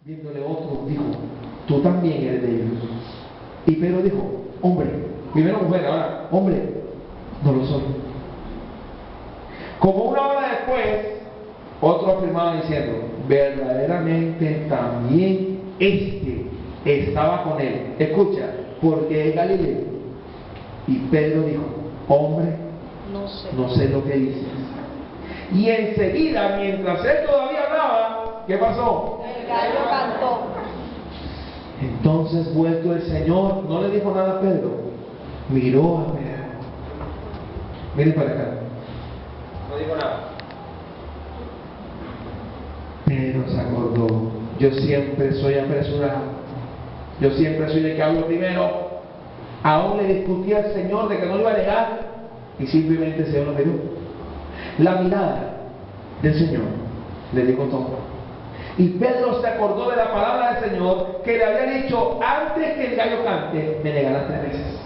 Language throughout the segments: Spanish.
Viéndole otro, dijo, tú también eres de ellos. Y Pedro dijo, hombre, primero mujer, ahora, hombre, no lo soy. Como una hora después, otro afirmaba diciendo, verdaderamente también este estaba con él. Escucha, porque es Galileo. Y Pedro dijo, hombre, no sé lo que dices. Y enseguida, mientras él todavía hablaba, ¿qué pasó? El gallo cantó. Entonces, vuelto el Señor, no le dijo nada a Pedro, miró a Pedro. Miren para acá. No dijo nada. Pedro se acordó, yo siempre soy apresurado, yo siempre soy el que hablo primero. Aún le discutía al Señor de que no lo iba a negar y simplemente el Señor lo miró. La mirada del Señor le dijo todo. Y Pedro se acordó de la palabra del Señor que le había dicho, antes que el gallo cante, me negarás 3 veces.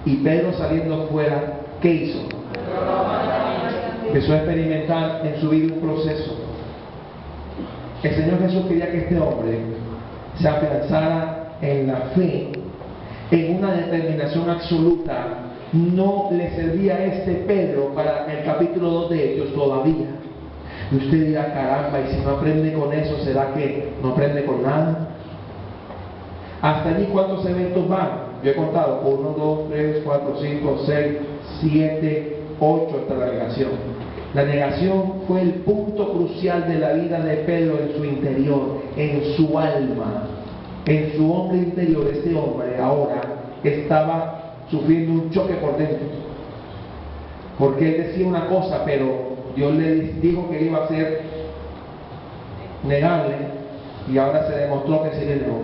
Y Pedro, saliendo fuera, ¿qué hizo? Empezó a experimentar en su vida un proceso. El Señor Jesús quería que este hombre se afianzara en la fe, en una determinación absoluta. No le servía a este Pedro para el capítulo 2 de Hechos todavía. Y usted dirá, caramba, y si no aprende con eso, ¿será que no aprende con nada? Hasta allí, ¿cuántos eventos van? Yo he contado, 1, 2, 3, 4, 5, 6, 7, 8 hasta la negación. La negación fue el punto crucial de la vida de Pedro en su interior, en su alma, en su hombre interior. Este hombre ahora estaba sufriendo un choque por dentro, porque él decía una cosa, pero Dios le dijo que iba a ser negarle, y ahora se demostró que sí le negó.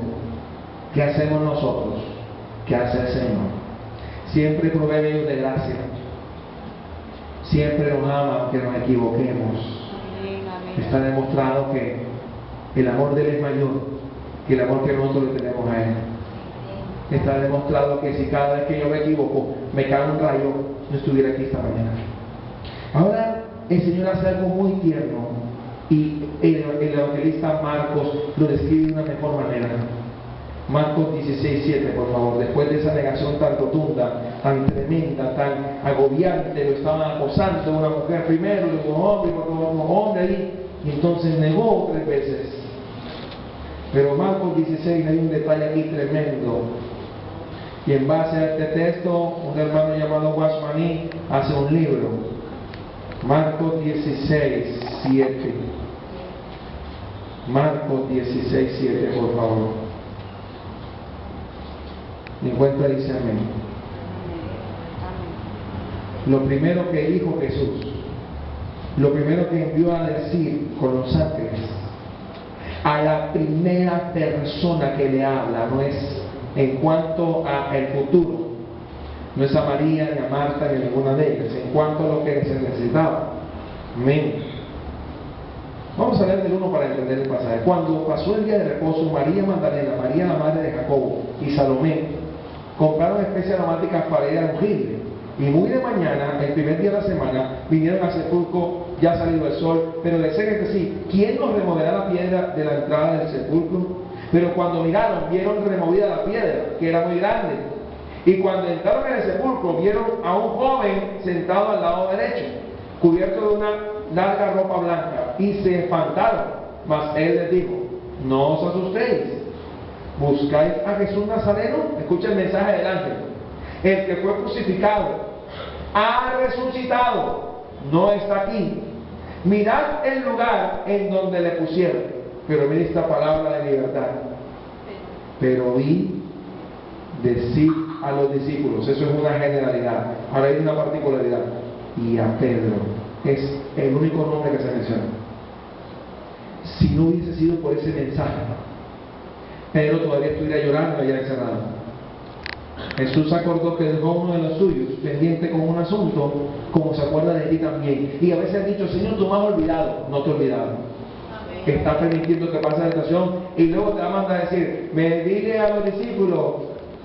¿Qué hacemos nosotros? ¿Qué hace el Señor? Siempre provee medios de gracia, siempre nos ama que nos equivoquemos. Está demostrado que el amor de Él es mayor que el amor que nosotros le tenemos a Él. Está demostrado que si cada vez que yo me equivoco me cae un rayo, no estuviera aquí esta mañana. Ahora el Señor hace algo muy tierno y el evangelista Marcos lo describe de una mejor manera. Marcos 16:7, por favor. Después de esa negación tan rotunda, tan tremenda, tan agobiante, lo estaban acosando una mujer primero, luego un hombre, luego un hombre ahí, y entonces negó 3 veces. Pero Marcos 16 hay un detalle aquí tremendo. Y en base a este texto, un hermano llamado Guasmaní hace un libro. Marcos 16:7. Marcos 16:7, por favor. Me encuentra, dice amén. Lo primero que dijo Jesús, lo primero que envió a decir con los ángeles, a la primera persona que le habla, no es en cuanto al futuro, no es a María, ni a Marta, ni a ninguna de ellas, en cuanto a lo que se necesitaba. Amén. Vamos a leer del 1 para entender el pasaje. Cuando pasó el día de reposo, María Magdalena, María la madre de Jacobo y Salomé compraron especies aromáticas para ir a ungirle. Y muy de mañana, el primer día de la semana, vinieron al sepulcro, ya salido el sol, pero decían entre sí, ¿quién nos removerá la piedra de la entrada del sepulcro? Pero cuando miraron, vieron removida la piedra, que era muy grande. Y cuando entraron en el sepulcro, vieron a un joven sentado al lado derecho, cubierto de una larga ropa blanca, y se espantaron. Mas él les dijo, no os asustéis, buscáis a Jesús Nazareno. Escucha el mensaje del ángel. El que fue crucificado ha resucitado, no está aquí. Mirad el lugar en donde le pusieron. Pero mira esta palabra de libertad. Pero oí decir a los discípulos, eso es una generalidad. Ahora hay una particularidad. Y a Pedro, es el único nombre que se menciona. Si no hubiese sido por ese mensaje, Pedro todavía estuviera llorando allá encerrado. Jesús acordó que dejó uno de los suyos pendiente con un asunto, como se acuerda de ti también. Y a veces han dicho, Señor, tú me has olvidado. No te he olvidado. Está permitiendo que pase la situación y luego te va a mandar a decir, me dile a los discípulos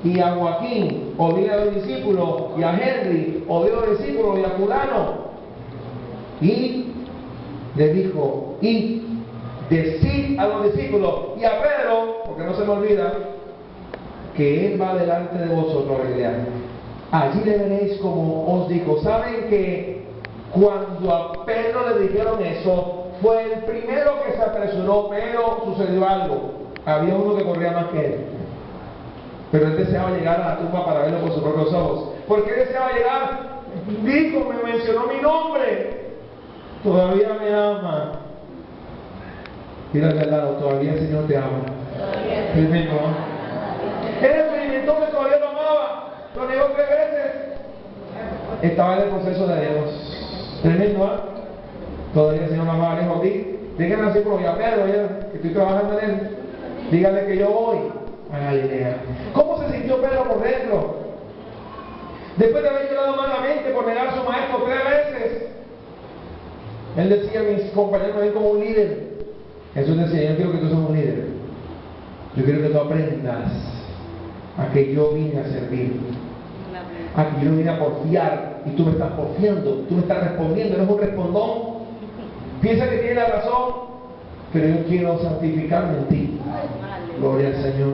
y a Joaquín, o dile a los discípulos y a Henry, o dile a los discípulos y a fulano. Y le dijo, y decid a los discípulos y a Pedro, porque no se me olvida, que Él va delante de vosotros a Galilea. Allí le veréis como os digo. ¿Saben que cuando a Pedro le dijeron eso, fue el primero que se apresuró, pero sucedió algo? Había uno que corría más que él. Pero él deseaba llegar a la tumba para verlo con sus propios ojos. ¿Por qué deseaba llegar? Dijo, me mencionó mi nombre. Todavía me ama. Mira al lado, todavía el Señor te ama. Él me ama. Él experimentó que todavía lo amaba. Lo negó 3 veces. Estaba en el proceso de Dios. Tremendo, ¿ah? Todavía el Señor me amaba lejos de ti. Díganle así como ya Pedro, ya que estoy trabajando en él. Díganle que yo voy a Galilea. ¿Cómo se sintió Pedro por dentro? Después de haber llorado amargamente por negar a su maestro 3 veces. Él decía, mis compañeros me ven como un líder. Jesús decía, yo no quiero que tú seas un líder. Yo quiero que tú aprendas a que yo vine a servir. A que yo vine a porfiar. Y tú me estás porfiando. Tú me estás respondiendo. Eres un respondón. Piensa que tienes la razón. Pero yo quiero santificarme en ti. Gloria al Señor.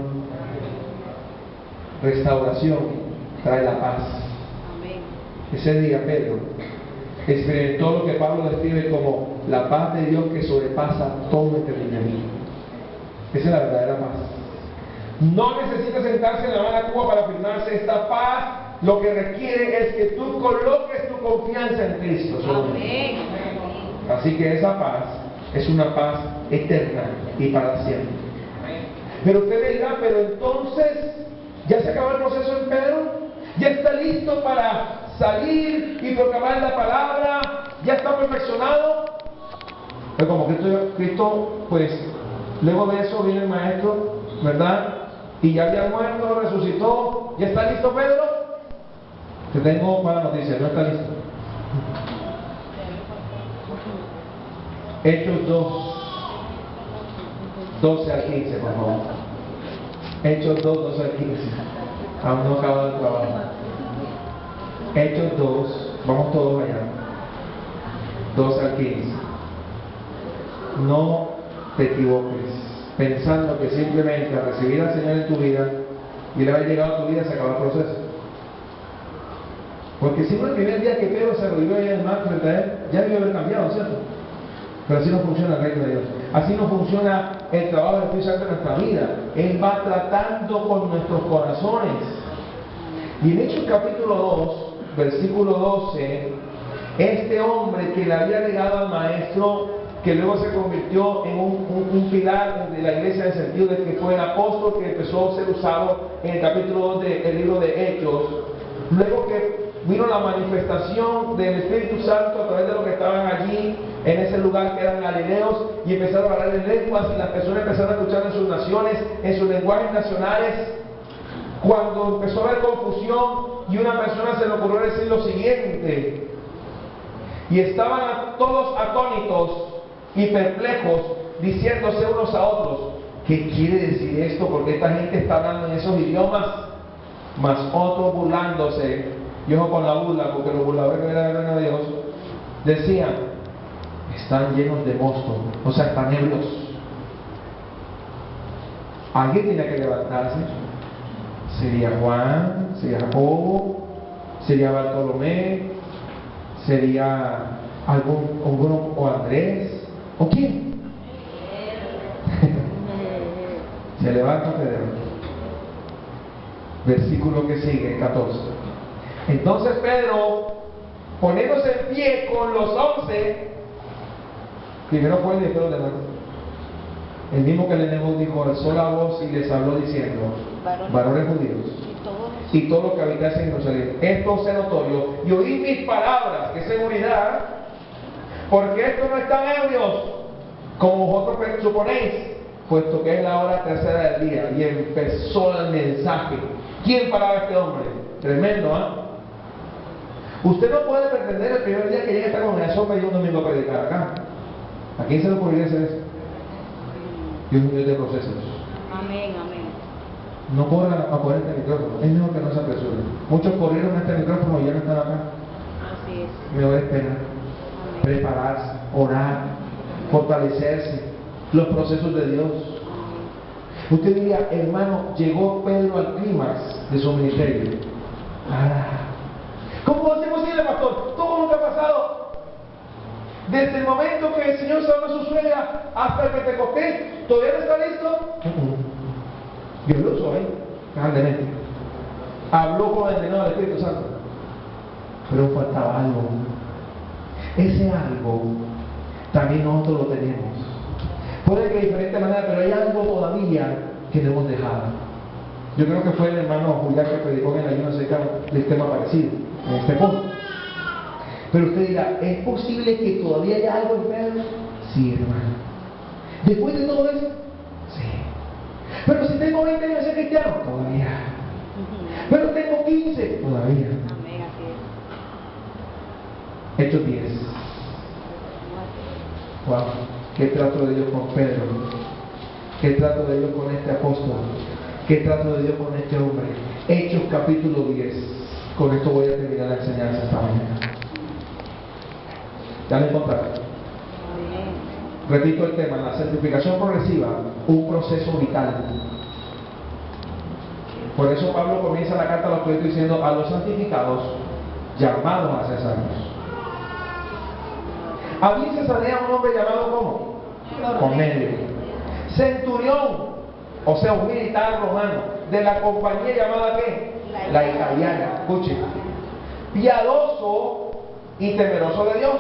Restauración trae la paz. Ese día Pedro experimentó lo que Pablo describe como la paz de Dios que sobrepasa todo entendimiento. Esa es la verdadera paz. No necesita sentarse en la mala cuba para afirmarse. Esta paz lo que requiere es que tú coloques tu confianza en Cristo. Amén. Así que esa paz es una paz eterna y para siempre. Pero usted me dirá, pero entonces, ¿ya se acabó el proceso en Pedro? ¿Ya está listo para salir y proclamar la palabra? ¿Ya está perfeccionado? Pero como Cristo, pues, luego de eso viene el Maestro, ¿verdad? Y ya había muerto, resucitó. ¿Ya está listo Pedro? Te tengo mala noticia, no está listo. Hechos 2, 12 al 15, por favor. Hechos 2, 12 al 15. Aún no acaba el trabajo. Hechos 2, vamos todos allá. 12 al 15. No te equivoques pensando que simplemente al recibir al Señor en tu vida y le haber llegado a tu vida se acaba el proceso. Porque si no, el primer día que Pedro se arrodilló ahí en el mar frente a él, ya debió haber cambiado, ¿cierto? Pero así no funciona el reino de Dios. Así no funciona el trabajo del Espíritu Santo en nuestra vida. Él va tratando con nuestros corazones. Y en Hechos capítulo 2, versículo 12, este hombre que le había legado al maestro, que luego se convirtió en un pilar de la iglesia en el sentido de que fue el apóstol que empezó a ser usado en el capítulo 2 del libro de Hechos, luego que vino la manifestación del Espíritu Santo a través de los que estaban allí en ese lugar que eran galileos y empezaron a hablar en lenguas y las personas empezaron a escuchar en sus naciones, en sus lenguajes nacionales. Cuando empezó a haber confusión y una persona se le ocurrió decir lo siguiente, y estaban todos atónitos y perplejos diciéndose unos a otros, ¿qué quiere decir esto? Porque esta gente está hablando en esos idiomas. Mas otros burlándose, y ojo con la burla, porque los burladores que eran el reino de Dios, decían, están llenos de mosto, o sea, están ebrios. Alguien tiene que levantarse. Sería Juan, sería Jacobo, sería Bartolomé, sería alguno o Andrés, ¿o quién? Se levanta Pedro. Versículo que sigue, 14. Entonces Pedro, poniéndose en pie con los 11, primero fue y después los demás. El mismo que el enemigo dijo, alzó la voz y les habló diciendo, varones judíos, y todos los que habitáis en Jerusalén, esto os es notorio, y oíd mis palabras, qué seguridad, porque estos no están ebrios, como vosotros suponéis, puesto que es la hora tercera del día. Y empezó el mensaje. ¿Quién paraba a este hombre? Tremendo, ¿ah? Usted no puede pretender el primer día que llegue a esta congregación para ir un domingo a predicar acá. ¿A quién se le ocurriría hacer eso? Dios mío, de procesos. Amén, amén. No corran a por este micrófono, es mejor que no se apresuren. Muchos corrieron a este micrófono y ya no están acá. Así es. Mejor esperar, Amén. prepararse, orar, fortalecerse. los procesos de Dios. Usted diría, hermano, llegó Pedro al clímax de su ministerio. ¿Cómo va a ser posible, pastor? Todo lo que ha pasado desde el momento que el Señor salvó a su suegra hasta el Pentecostés, ¿todavía no está listo? Dios lo usó ahí, grandemente. Habló con el ordenador del Espíritu Santo. Pero faltaba algo. Ese algo también nosotros lo tenemos. Puede que de diferente manera, pero hay algo todavía que no hemos dejado. Yo creo que fue el hermano Julián que predicó en el ayuno acerca del tema parecido, en este punto. Pero usted dirá, ¿es posible que todavía haya algo en Pedro? Sí, hermano. Después de todo eso, sí. Pero si tengo 20 años de ser cristiano, todavía. Pero tengo 15, todavía. Amén, así es. Hechos 10. Wow, qué trato de Dios con Pedro, qué trato de Dios con este apóstol, qué trato de Dios con este hombre. Hechos capítulo 10. Con esto voy a terminar la enseñanza esta mañana. Ya me encontraron. Repito el tema, la santificación progresiva, un proceso vital. Por eso Pablo comienza la carta a los Corintios diciendo: a los santificados, llamados a ser santos. Había en Cesarea un hombre llamado ¿cómo? Cornelio, centurión, o sea, un militar romano, de la compañía llamada ¿qué? La italiana. Escuchen, piadoso y temeroso de Dios,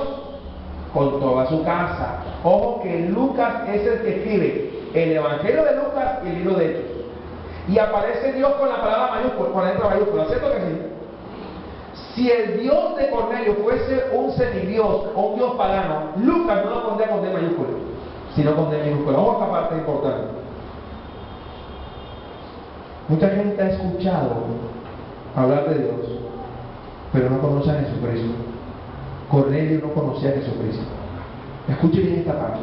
con toda su casa. Ojo que Lucas es el que escribe el Evangelio de Lucas y el libro de Hechos. Y aparece Dios con la palabra mayúscula, con la letra mayúscula, ¿cierto que sí? Si el Dios de Cornelio fuese un semidios o un Dios pagano, Lucas no lo pondría con D mayúscula, sino con D minúscula. Ojo, esta parte importante. Mucha gente ha escuchado hablar de Dios, pero no conoce a Jesucristo. Cornelio no conocía a Jesucristo. Escuche bien esta parte.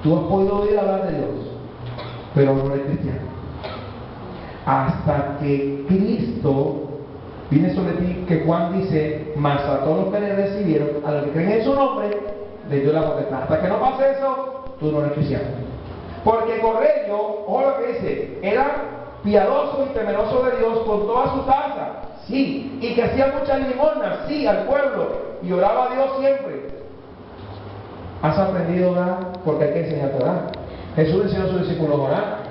Tú has podido oír hablar de Dios, pero no eres cristiano. Hasta que Cristo viene sobre ti, que Juan dice: mas a todos los que le recibieron, a los que creen en su nombre, les dio la potestad. Hasta que no pase eso, tú no eres cristiano. Porque Cornelio, ojo lo que dice, era piadoso y temeroso de Dios con toda su casa, sí, y que hacía muchas limosnas, sí, al pueblo, y oraba a Dios siempre. ¿Has aprendido a orar? Porque hay que enseñarte a orar. Jesús enseñó a sus discípulos a orar.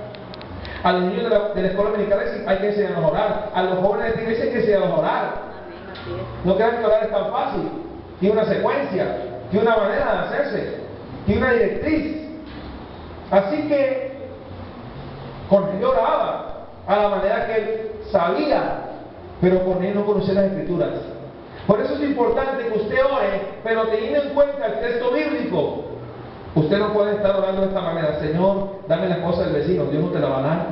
A los niños de la escuela dominical hay que enseñarnos a orar. A los jóvenes de esta iglesia hay que enseñarnos a orar. No crean que orar es tan fácil. Tiene una secuencia, tiene una manera de hacerse, tiene una directriz. Así que Cornelio oraba a la manera que él sabía, pero Cornelio no conocía las escrituras. Por eso es importante que usted ore, pero teniendo en cuenta el texto bíblico. Usted no puede estar orando de esta manera: Señor, dame la cosa del vecino. Dios no te la va a dar.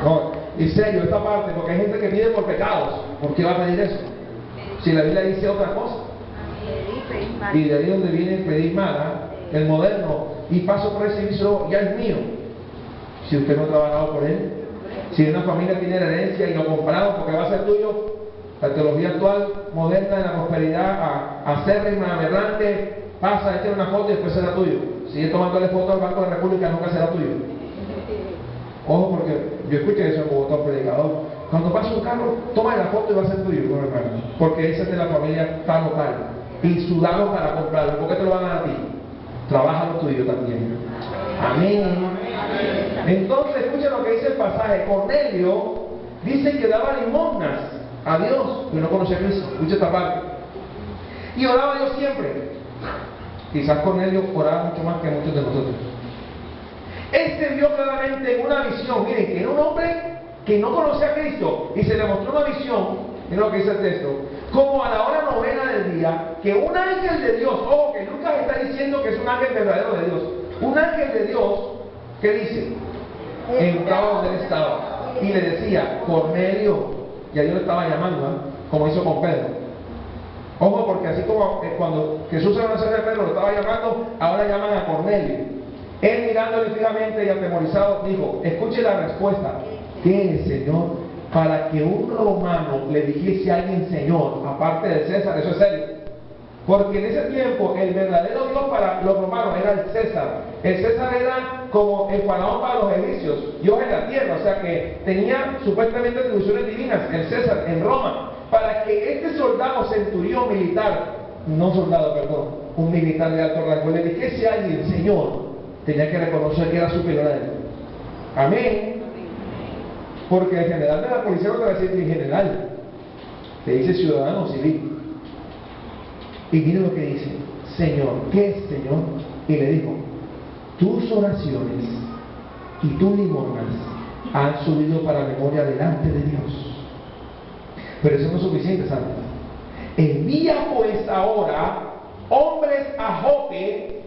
No, en serio, esta parte, porque hay gente que pide por pecados. ¿Por qué va a pedir eso? Si la Biblia dice otra cosa. Y de ahí donde viene el pedir mal, el moderno, y paso por ese servicio, ya es mío. Si usted no ha trabajado por él, si una familia tiene la herencia y lo compraron porque va a ser tuyo, la teología actual, moderna, de la prosperidad, acérrima, aberrante, pasa, echa una foto y después será tuyo. Sigue tomándole foto al Banco de la República, nunca será tuyo. Ojo, porque yo escuché eso como todo predicador. Cuando pasa un carro, toma la foto y va a ser tuyo, bueno, hermano, porque ese es de la familia tal o tal. Y sudaron para comprarlo. ¿Por qué te lo van a dar a ti? Trabaja lo tuyo también. Amén. Entonces, escuchen lo que dice el pasaje. Cornelio dice que daba limosnas a Dios, pero no conocía a Cristo. Escucha esta parte. Y oraba a Dios siempre. Quizás Cornelio oraba mucho más que muchos de nosotros. Él se vio claramente en una visión. Miren, que era un hombre que no conocía a Cristo y se le mostró una visión. Miren lo que dice el texto: como a la hora novena del día, que un ángel de Dios, ojo que Lucas está diciendo que es un ángel verdadero de Dios, un ángel de Dios, ¿qué dice? Entraba donde él estaba y le decía: Cornelio. Y a Dios le estaba llamando, como hizo con Pedro. Ojo, porque así como cuando Jesús se va a hacer de Pedro, lo estaba llamando, ahora llaman a Cornelio. Él, mirándole fijamente y atemorizado, dijo: escuche la respuesta. ¿Qué es, Señor? Para que un romano le dijese a alguien Señor, aparte de César, eso es serio. Porque en ese tiempo el verdadero Dios para los romanos era el César. El César era como el faraón para los egipcios, Dios en la tierra, o sea que tenía supuestamente atribuciones divinas, el César en Roma, para que este soldado centurión militar, no soldado, perdón, un militar de alto rango, le dijese a alguien, Señor, tenía que reconocer que era superior a él. Amén. Porque el general de la policía no te va a decir ni general, te dice ciudadano civil. Y mire lo que dice, Señor, ¿qué es Señor? Y le dijo, tus oraciones y tus limosnas han subido para memoria delante de Dios. Pero eso no es suficiente, ¿sabes? Envía pues ahora hombres a Jope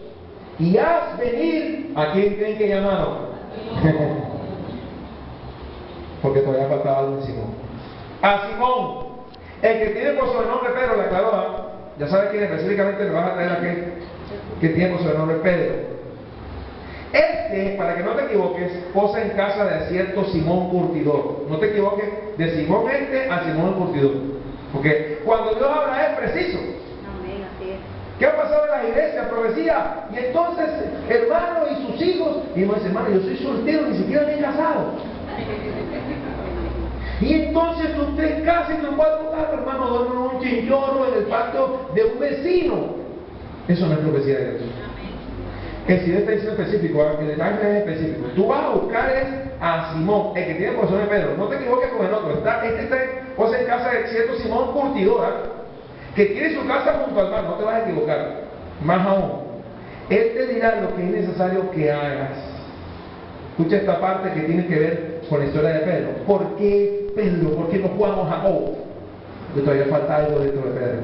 y haz venir, ¿a quién creen que llamaron? Porque todavía faltaba algo de Simón. A Simón, el que tiene por sobrenombre Pedro, le aclaró, ya sabes quién específicamente le vas a traer a aquel que tiene por sobrenombre Pedro. Este, para que no te equivoques, posa en casa de cierto Simón Curtidor. No te equivoques de Simón este a Simón el Curtidor. Porque cuando Dios habla es preciso. Amén, así es. ¿Qué ha pasado en las iglesias? Profecía. Y entonces, hermano y sus hijos. Y uno dice, hermano, yo soy soltero, ni siquiera me he casado. Y entonces usted casi en 4 carros, hermano, duerme en un chinchorro en el patio de un vecino. Eso no es profecía de Dios. El Señor está diciendo específico, el detalle es específico. Tú vas a buscar a Simón, el que tiene por nombre Pedro. No te equivoques con el otro. Este está en casa de cierto Simón Curtidor, que tiene su casa junto al mar. No te vas a equivocar. Más aún, él te dirá lo que es necesario que hagas. Escucha esta parte que tiene que ver con la historia de Pedro. ¿Por qué Pedro? ¿Por qué no Juan o Jacob? Porque todavía falta algo dentro de Pedro.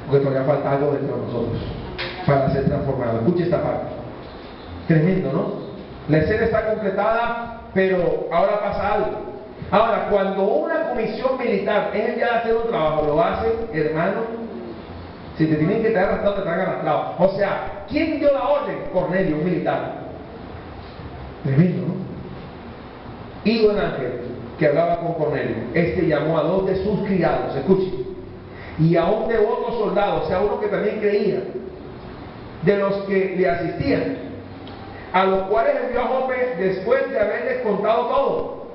Porque todavía falta algo dentro de nosotros para ser transformado. Escuche esta parte. Tremendo, ¿no? La escena está completada, pero ahora pasa algo. Ahora, cuando una comisión militar es enviada a hacer un trabajo, lo hace, hermano. Si te tienen que traer arrastrado, te traen arrastrado. O sea, ¿quién dio la orden? Cornelio, un militar. Tremendo, ¿no? Y don Ángel, que hablaba con Cornelio, este llamó a 2 de sus criados, escuchen, y a un devoto soldado, o sea, uno que también creía, de los que le asistían, a los cuales envió a Jope después de haberles contado todo.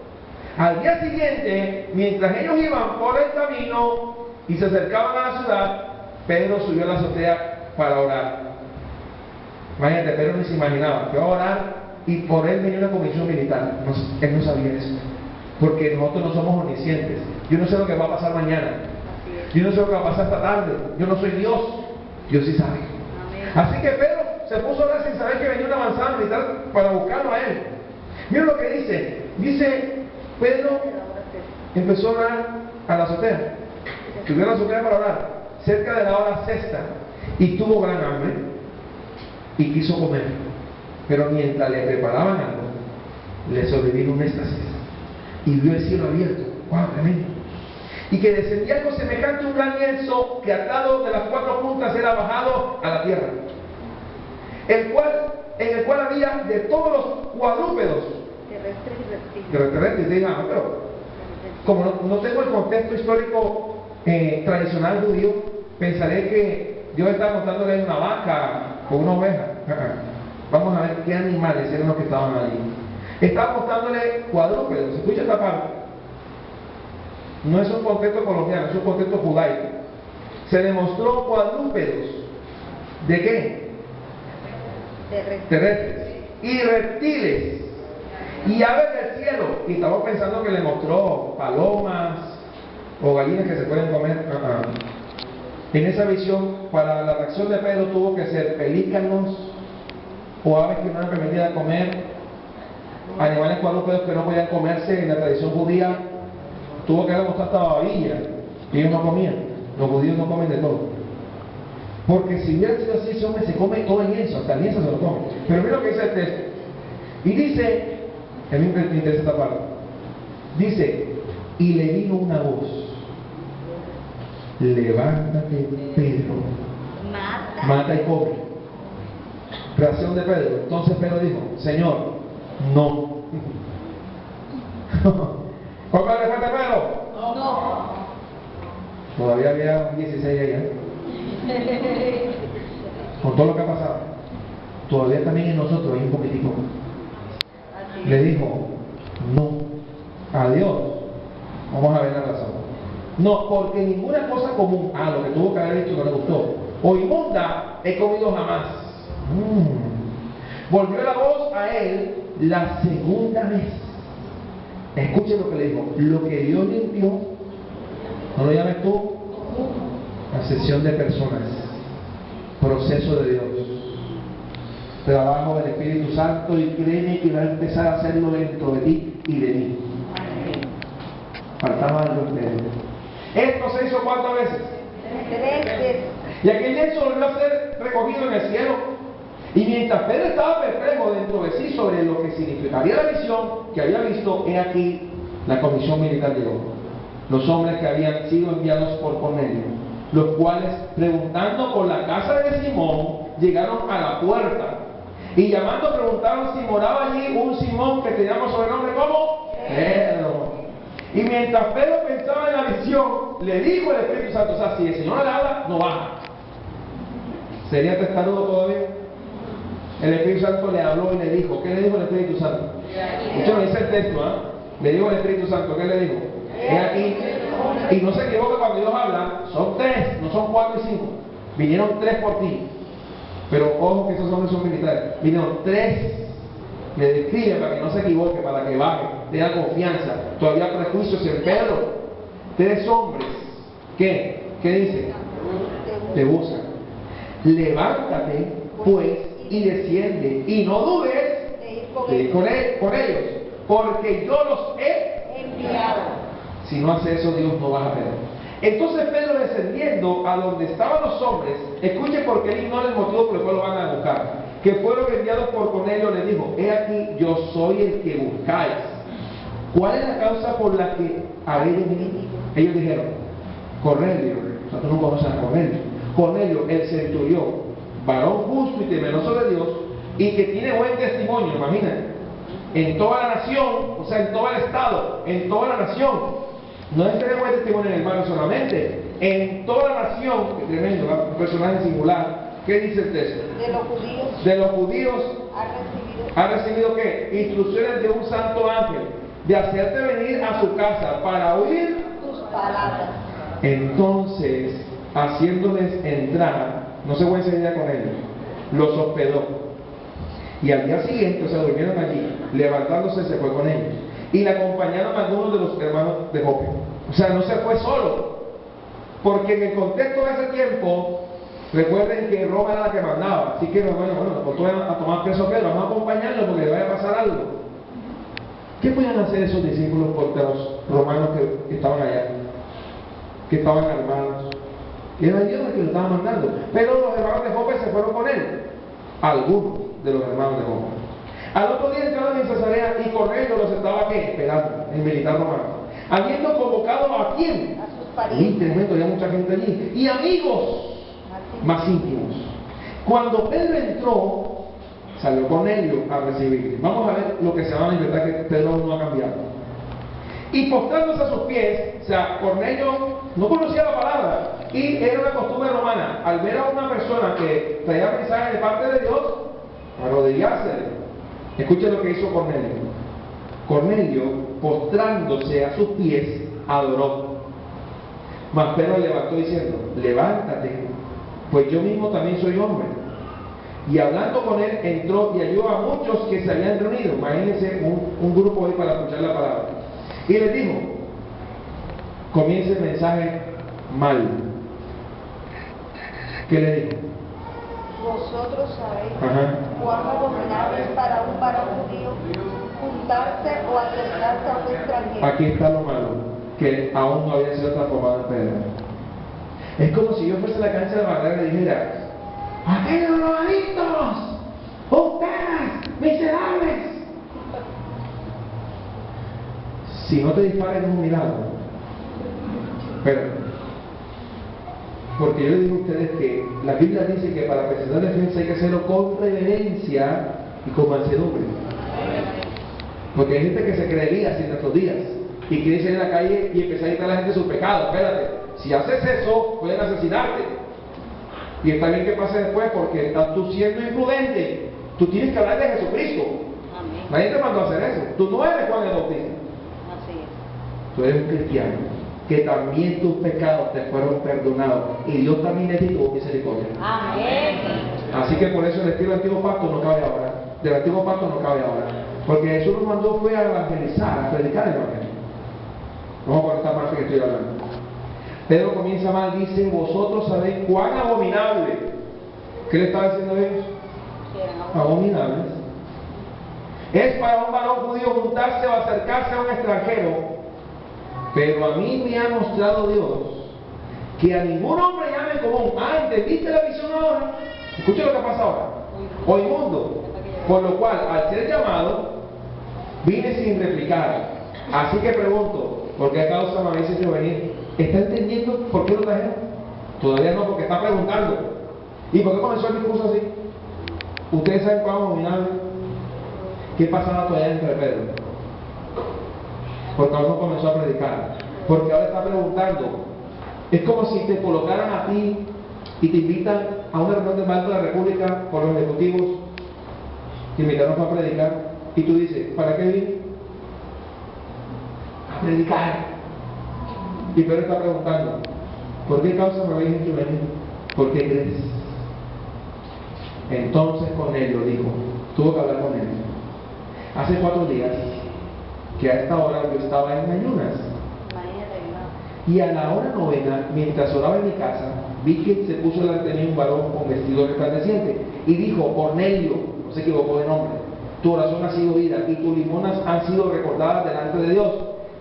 Al día siguiente, mientras ellos iban por el camino y se acercaban a la ciudad, Pedro subió a la azotea para orar. Imagínate, Pedro ni se imaginaba que iba a orar y por él venía una comisión militar. Él no sabía eso, porque nosotros no somos omniscientes. Yo no sé lo que va a pasar mañana, yo no sé lo que va a pasar esta tarde, yo no soy Dios, Dios sí sabe. Así que Pedro se puso a orar sin saber que venía una avanzada militar para buscarlo a él. Miren lo que dice Pedro empezó a orar a la azotea, subió a la azotea para orar cerca de la hora sexta y tuvo gran hambre y quiso comer, pero mientras le preparaban algo le sobrevino un éxtasis y vio el cielo abierto. ¡Wow! Tremendo. Y que descendía algo semejante a un gran lienzo que atado de las 4 puntas era bajado a la tierra, en el cual había de todos los cuadrúpedos terrestres. Digamos, pero como no tengo el contexto histórico tradicional judío, pensaré que Dios estaba contándole una vaca o una oveja. Vamos a ver qué animales eran los que estaban allí. Estaba contándole cuadrúpedos. Escucha esta parte. No es un contexto colombiano, es un contexto judaico. Se demostró cuadrúpedos. ¿De qué? Terrestres. Y reptiles. Y aves del cielo. Y estamos pensando que le mostró palomas o gallinas que se pueden comer. En esa visión, para la reacción de Pedro tuvo que ser pelícanos o aves que no eran permitidas comer, animales cuadrúpedos que no podían comerse en la tradición judía. Tuvo que haber mostrado hasta babilla, y ellos no comían. Los judíos no comen de todo, porque si hubiera sido así, ese hombre se come todo el lienzo, hasta el lienzo se lo come. Pero mira lo que dice el texto, y dice, a mí me interesa esta parte, dice, y le vino una voz: levántate, Pedro, mata y come. Reacción de Pedro. Entonces Pedro dijo: Señor, no. ¿Cuánto le falta, Pedro? No. Todavía había 16 allá. Con todo lo que ha pasado, todavía también en nosotros hay un poquitico. Le dijo, no, adiós. Vamos a ver la razón. No, porque ninguna cosa común, lo que tuvo que haber dicho no le gustó, o inmunda, he comido jamás. Volvió la voz a él la segunda vez. Escuche lo que le dijo. Lo que Dios limpió, no lo llames tú, asesión de personas, proceso de Dios, trabajo del Espíritu Santo, y créeme que va a empezar a hacerlo dentro de ti y de mí. Faltaba algo en medio. Esto se hizo ¿cuántas veces? 3 veces. Y aquel lienzo volvió a ser recogido en el cielo. Y mientras Pedro estaba perplejo dentro de sí sobre lo que significaría la visión que había visto, he aquí la comisión militar llegó. Los hombres que habían sido enviados por Cornelio, los cuales, preguntando por la casa de Simón, llegaron a la puerta. Y llamando preguntaron si moraba allí un Simón que teníamos sobrenombre como Pedro. Y mientras Pedro pensaba en la visión, le dijo el Espíritu Santo, o sea, si el Señor le habla, no baja. ¿Sería testarudo todavía? El Espíritu Santo le habló y le dijo. ¿Qué le dijo el Espíritu Santo? Mucho lo dice el texto, Le dijo el Espíritu Santo, ¿qué le dijo? He aquí. Y no se equivoque cuando Dios habla, son 3, no son 4 y 5. Vinieron 3 por ti. Pero ojo que esos hombres son militares. Vinieron 3. Le describe para que no se equivoque, para que baje, tenga confianza. Todavía prejuicios en Pedro. 3 hombres. ¿Qué? ¿Qué dice? Te buscan. Levántate, pues, y desciende, y no dudes de ir con ellos, porque yo los he enviado. Si no hace eso, Dios no va a Pedro. Entonces Pedro, descendiendo a donde estaban los hombres, escuche, porque él ignora el motivo por el cual lo van a buscar, que fueron enviados por Cornelio, le dijo, he aquí, yo soy el que buscáis. ¿Cuál es la causa por la que habéis venido? Ellos dijeron, Cornelio, o sea, tú no conoces a Cornelio. Cornelio, el centurión, varón justo y temeroso de Dios, y que tiene buen testimonio, imagínate, en toda la nación, o sea, en todo el estado, en toda la nación. No es tener buen testimonio en el barrio solamente, en toda la nación. Qué tremendo, ¿verdad? Un personaje singular. ¿Qué dice el texto? De los judíos ha recibido ¿qué? Instrucciones de un santo ángel, de hacerte venir a su casa para oír tus palabras. Entonces, haciéndoles entrar, no se puede enseñar con ellos, los hospedó. Y al día siguiente, o sea, durmieron allí, levantándose se fue con ellos. Y le acompañaron algunos de los hermanos de Jope. O sea, no se fue solo. Porque en el contexto de ese tiempo, recuerden que Roma era la que mandaba. Así que, bueno, pues tú a tomar preso a Pedro, vamos a acompañarlo porque le vaya a pasar algo. ¿Qué podían hacer esos discípulos contra los romanos que estaban allá? Que estaban armados. Era Dios el que lo estaba mandando. Pero los hermanos de Jope se fueron con él. Algunos de los hermanos de Jope. Al otro día entraron en Cesarea y Cornelio los estaba ¿qué? Esperando, el militar romano. Habiendo convocado ¿a quién? A sus parientes. Tremendo, había mucha gente allí. Y amigos más íntimos. Cuando Pedro entró, salió Cornelio a recibir. Vamos a ver lo que se va a manifestar, que Pedro no ha cambiado. Y postrándose a sus pies, o sea, Cornelio no conocía la palabra. Y era una costumbre romana. Al ver a una persona que traía mensaje de parte de Dios, arrodillarse. Escuchen lo que hizo Cornelio. Cornelio, postrándose a sus pies, adoró. Mas Pedro levantó diciendo, levántate, pues yo mismo también soy hombre. Y hablando con él, entró y ayudó a muchos que se habían reunido. Imagínense un grupo ahí para escuchar la palabra. Y les dijo, comienza el mensaje mal. ¿Qué le dijo? Vosotros sabéis Ajá. cuán abominable es para un varón judío juntarse o acercarse a un extranjero. Aquí está lo malo, que aún no había sido transformado en Pedro. Es como si yo fuese a la cancha de barrera y dijera, ¡aquellos drogadictos! ¡Ustedes, miserables! Si no te disparen es un milagro. Pero porque yo les digo a ustedes que la Biblia dice que para presentar defensa hay que hacerlo con reverencia y con mansedumbre. Porque hay gente que se creería así en estos días y quiere salir a la calle y empezar a gritar a la gente sus pecados. Espérate, si haces eso, pueden asesinarte. Y está bien que pase después porque estás tú siendo imprudente. Tú tienes que hablar de Jesucristo. Amén. Nadie te mandó a hacer eso. Tú no eres Juan el Bautista. Así es. Tú eres un cristiano que también tus pecados te fueron perdonados y Dios también de ti tuvo misericordia. Amén. Así que por eso el estilo del antiguo pacto no cabe ahora. Del antiguo pacto no cabe ahora. Porque Jesús nos mandó fue a evangelizar, a predicar el evangelio. Vamos por esta parte que estoy hablando. Pedro comienza mal, dice, vosotros sabéis cuán abominable. ¿Qué le estaba diciendo a ellos? Abominables. Es para un varón judío juntarse o acercarse a un extranjero. Pero a mí me ha mostrado Dios que a ningún hombre llame común. ¿Entendiste la visión ahora? Escucha lo que pasa ahora. O inmundo. Por lo cual, al ser llamado, vine sin replicar. Así que pregunto, ¿por qué causa me habéis hecho venir? ¿Está entendiendo por qué lo trajeron? Todavía no, porque está preguntando. ¿Y por qué comenzó el discurso así? ¿Ustedes saben cuán abominable? ¿Qué pasaba todavía entre Pedro? Porque ahora no comenzó a predicar. Porque ahora está preguntando. Es como si te colocaran a ti y te invitan a una reunión del Banco de la República por los ejecutivos. Te invitaron a predicar. Y tú dices, ¿para qué vine? A predicar. Y Pedro está preguntando, ¿por qué causa me habéis hecho venir? ¿Por qué crees? Entonces Cornelio dijo, tuvo que hablar con él. Hace 4 días que a esta hora yo estaba en ayunas. Y a la hora 9, mientras oraba en mi casa, vi que se puso delante de mí un varón con vestido resplandeciente y dijo, Cornelio, no se equivocó de nombre, tu oración ha sido oída y tus limonas han sido recordadas delante de Dios.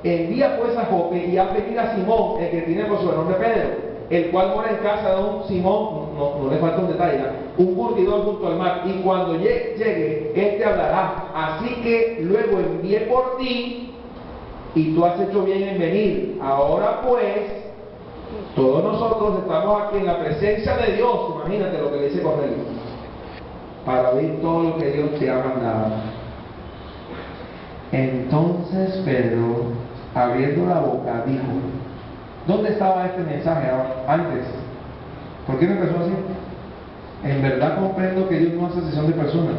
Envía pues a Jope y haz venir a Simón, el que tiene por sobrenombre Pedro, el cual mora en casa de un Simón, no le falta un detalle, un curtidor junto al mar, y cuando llegue, él te hablará. Así que luego envié por ti, y tú has hecho bien en venir. Ahora pues, todos nosotros estamos aquí en la presencia de Dios, imagínate lo que le dice Cornelio, para oír todo lo que Dios te ha mandado. Entonces Pedro, abriendo la boca, dijo, ¿dónde estaba este mensaje antes? ¿Por qué me empezó así? En verdad comprendo que Dios no hace excepción de personas,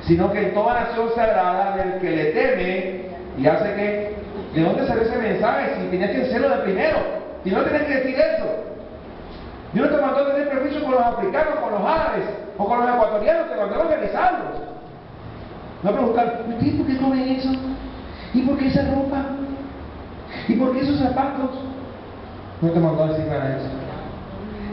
sino que en toda nación sagrada del que le teme y hace que, ¿de dónde salió ese mensaje? Si tenías que hacerlo de primero, si no tenías que decir eso. Dios no te mandó a tener permiso con los africanos, con los árabes o con los ecuatorianos, te mandó a evangelizarlos. No preguntar, ¿ustedes por qué comen eso? ¿Y por qué esa ropa? ¿Y por qué esos zapatos? No te mandó a decir nada de eso.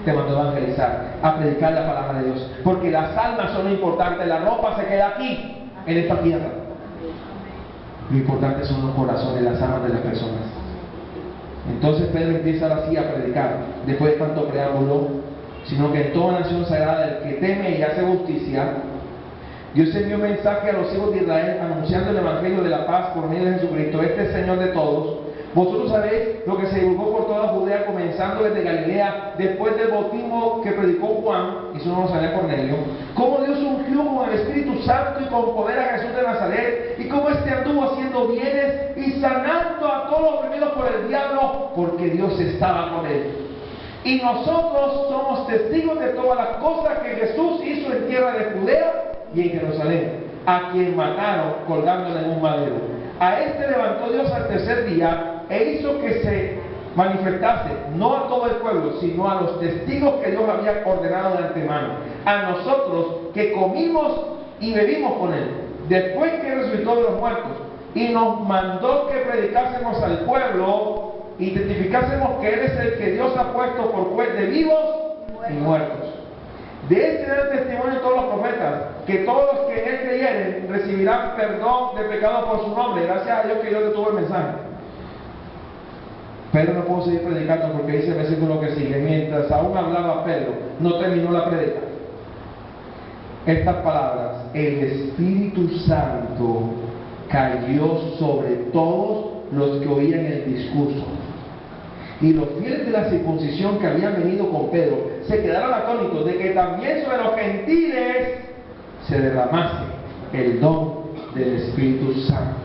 Te mandó a evangelizar, a predicar la palabra de Dios. Porque las almas son lo importante, la ropa se queda aquí, en esta tierra. Lo importante son los corazones, las almas de las personas. Entonces Pedro empieza ahora sí a predicar, después de tanto preámbulo, sino que en toda nación sagrada, el que teme y hace justicia, Dios envió un mensaje a los hijos de Israel anunciando el evangelio de la paz por medio de Jesucristo, este Señor de todos. Vosotros sabéis lo que se divulgó por toda Judea, comenzando desde Galilea, después del bautismo que predicó Juan, y eso no lo sabía Cornelio, cómo Dios ungió con el Espíritu Santo y con poder a Jesús de Nazaret, y cómo éste anduvo haciendo bienes y sanando a todos los oprimidos por el diablo, porque Dios estaba con él. Y nosotros somos testigos de todas las cosas que Jesús hizo en tierra de Judea y en Jerusalén, a quien mataron colgándole en un madero. A este levantó Dios al tercer día e hizo que se manifestase, no a todo el pueblo, sino a los testigos que Dios había ordenado de antemano, a nosotros que comimos y bebimos con él, después que resucitó de los muertos, y nos mandó que predicásemos al pueblo y testificásemos que Él es el que Dios ha puesto por juez de vivos y muertos. De este dan testimonio todos los profetas, que todos los que en él creyeren recibirán perdón de pecado por su nombre. Gracias a Dios que Dios detuvo el mensaje. Pedro no pudo seguir predicando porque dice el versículo que sigue, mientras aún hablaba Pedro, no terminó la predica. Estas palabras, el Espíritu Santo cayó sobre todos los que oían el discurso. Y los fieles de la circuncisión que habían venido con Pedro se quedaron atónitos de que también sobre los gentiles se derramase el don del Espíritu Santo.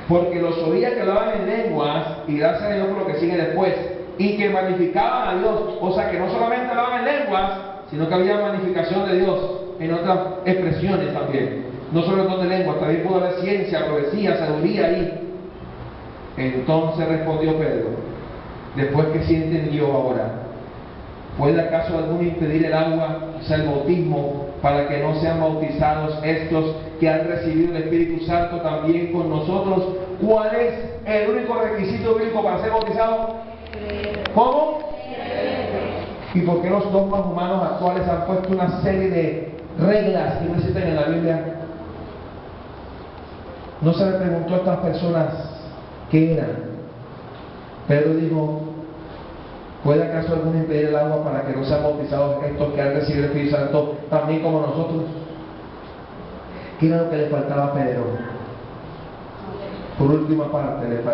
Porque los oía que hablaban en lenguas, y gracias a Dios por lo que sigue después, y que magnificaban a Dios. O sea que no solamente hablaban en lenguas, sino que había magnificación de Dios en otras expresiones también. No solo en don de lengua, también pudo haber ciencia, profecía, sabiduría ahí. Entonces respondió Pedro, después que sí entendió ahora: ¿puede acaso alguno impedir el agua, o sea, el bautismo, para que no sean bautizados estos que han recibido el Espíritu Santo también con nosotros? ¿Cuál es el único requisito bíblico para ser bautizado? ¿Cómo? ¿Y por qué los dogmas humanos actuales han puesto una serie de reglas que no existen en la Biblia? No se le preguntó a estas personas qué eran. Pedro dijo: ¿puede acaso alguno impedir el agua para que no sean bautizados estos que han recibido el Espíritu Santo también como nosotros? ¿Qué era lo que le faltaba a Pedro? Por última parte, le faltaba